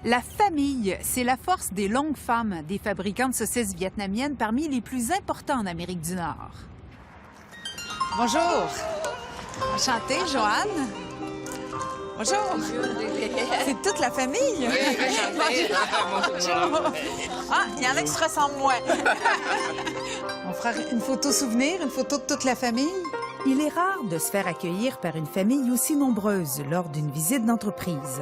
La famille, c'est la force des longues femmes des fabricants de saucisses vietnamiennes parmi les plus importants en Amérique du Nord. Bonjour. Enchantée, Joanne. Bonjour. C'est toute la famille. Ah, il y en a qui se ressemblent moins. On fera une photo souvenir, une photo de toute la famille. Il est rare de se faire accueillir par une famille aussi nombreuse lors d'une visite d'entreprise.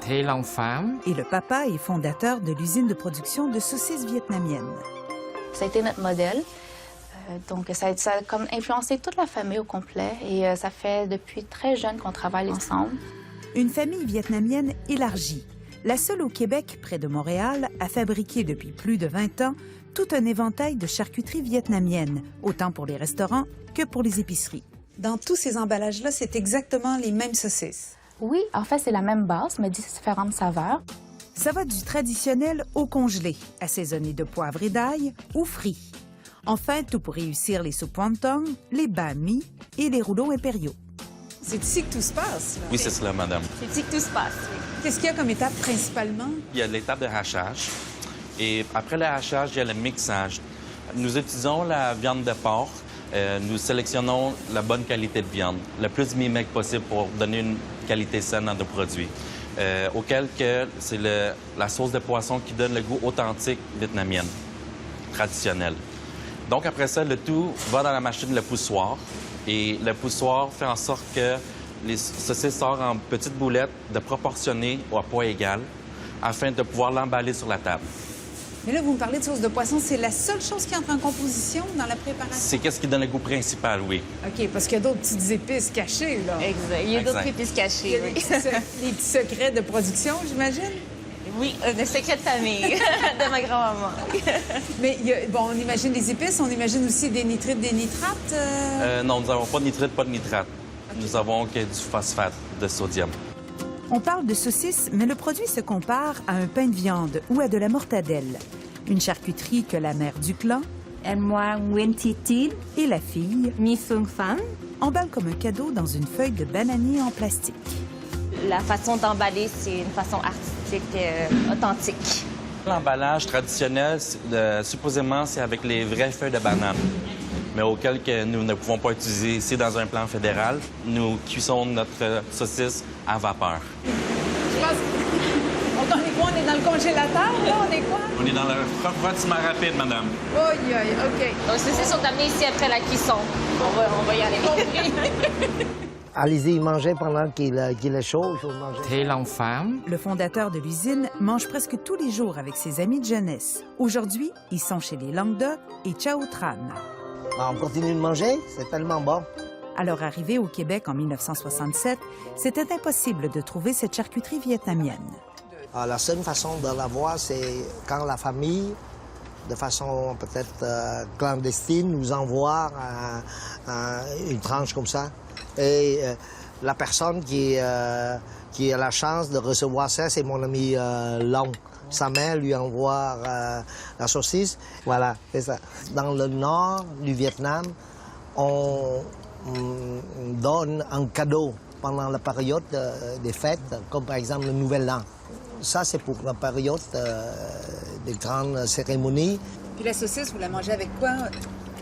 Très longue femme. Et le papa est fondateur de l'usine de production de saucisses vietnamiennes. Ça a été notre modèle. Donc, ça a comme influencé toute la famille au complet. Et ça fait depuis très jeune qu'on travaille ensemble. Une famille vietnamienne élargie. La seule au Québec, près de Montréal, a fabriqué depuis plus de 20 ans tout un éventail de charcuteries vietnamiennes, autant pour les restaurants que pour les épiceries. Dans tous ces emballages-là, c'est exactement les mêmes saucisses. Oui, en fait, c'est la même base, mais différentes saveurs. Ça va du traditionnel au congelé, assaisonné de poivre et d'ail ou frit. Enfin, tout pour réussir les soupes wonton, les banh mi et les rouleaux impériaux. C'est ici que tout se passe, là? Oui, c'est cela, madame. C'est ici que tout se passe, oui. Qu'est-ce qu'il y a comme étape principalement? Il y a l'étape de hachage. Et après le hachage, il y a le mixage. Nous utilisons la viande de porc. Nous sélectionnons la bonne qualité de viande, le plus mimèque possible pour donner une qualité saine à nos produits. Auquel que c'est la sauce de poisson qui donne le goût authentique vietnamien, traditionnel. Donc après ça, le tout va dans la machine le poussoir. Et le poussoir fait en sorte que les saucisses sortent en petites boulettes de proportionnées à poids égal afin de pouvoir l'emballer sur la table. Mais là, vous me parlez de sauce de poisson. C'est la seule chose qui entre en composition dans la préparation? C'est qu'est-ce qui donne le goût principal, oui. OK, parce qu'il y a d'autres petites épices cachées, là. Exact. Il y a d'autres épices cachées, oui. Les petits secrets de production, j'imagine? Oui, le secret de famille de ma grand-maman. Mais bon, on imagine des épices, on imagine aussi des nitrites, des nitrates? Non, nous n'avons pas de nitrite, pas de nitrate. Okay. Nous avons que du phosphate de sodium. On parle de saucisses, mais le produit se compare à un pain de viande ou à de la mortadelle. Une charcuterie que la mère du clan, moi, Nguyen Thi Tin, et la fille, Mi Phương Pham, emballent comme un cadeau dans une feuille de bananier en plastique. La façon d'emballer, c'est une façon artistique, authentique. L'emballage traditionnel, supposément, c'est avec les vraies feuilles de banane, mais auquel que nous ne pouvons pas utiliser ici dans un plan fédéral. Nous cuisons notre saucisse à vapeur. Je pense... On est quoi? On est dans le congélateur, là? On est quoi? On est dans le refroidissement rapide, madame. Oui, OK. Donc, les saucisses sont amenées ici après la cuisson. On va y aller. Allez-y, mangez pendant qu'il est chaud. Il faut manger. Très longue femme. Le fondateur de l'usine mange presque tous les jours avec ses amis de jeunesse. Aujourd'hui, ils sont chez les Languedoc et Chao Tran. On continue de manger, c'est tellement bon. À leur arrivée au Québec en 1967, c'était impossible de trouver cette charcuterie vietnamienne. La seule façon de la voir, c'est quand la famille, de façon peut-être clandestine, nous envoie une tranche comme ça. Et la personne qui a la chance de recevoir ça, c'est mon ami Long. Sa mère lui envoie la saucisse. Voilà, c'est ça. Dans le nord du Vietnam, on donne un cadeau pendant la période des fêtes, comme par exemple le Nouvel An. Ça, c'est pour la période des grandes cérémonies. Puis la saucisse, vous la mangez avec quoi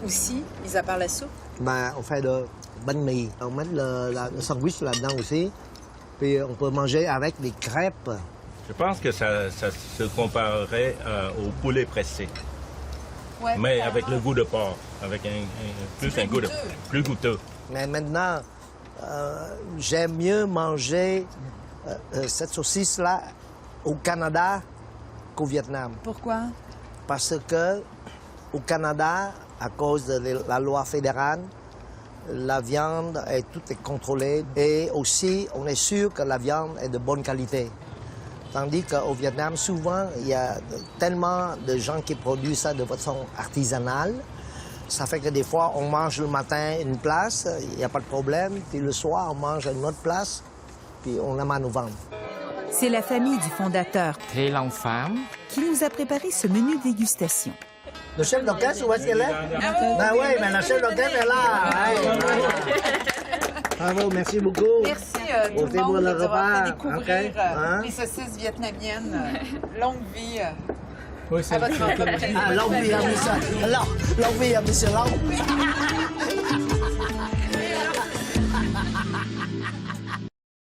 aussi, mis à part la soupe? On fait de banh mi. On met le sandwich là-dedans aussi. Puis on peut manger avec des crêpes. Je pense que ça se comparerait au poulet pressé. Ouais, mais avec le goût de porc, avec un goût plus goûteux. Mais maintenant, j'aime mieux manger cette saucisse-là au Canada qu'au Vietnam. Pourquoi? Parce que au Canada, à cause de la loi fédérale, la viande, tout est contrôlé. Et aussi, on est sûr que la viande est de bonne qualité. Tandis qu'au Vietnam, souvent, il y a tellement de gens qui produisent ça de façon artisanale. Ça fait que des fois, on mange le matin une place, il n'y a pas de problème. Puis le soir, on mange à une autre place, puis on a mal au ventre. C'est la famille du fondateur, Très longue femme, qui nous a préparé ce menu dégustation. Le chef d'orchestre, où est-ce qu'elle est? Ben oui, mais le chef d'orchestre est là. Bravo, merci beaucoup. Merci tout On le fait monde bon le d'avoir fait repas, découvrir ok, hein? les saucisses vietnamiennes. Longue vie Oui, à votre entreprise. Ah, longue vie à monsieur. Longue vie à monsieur Long.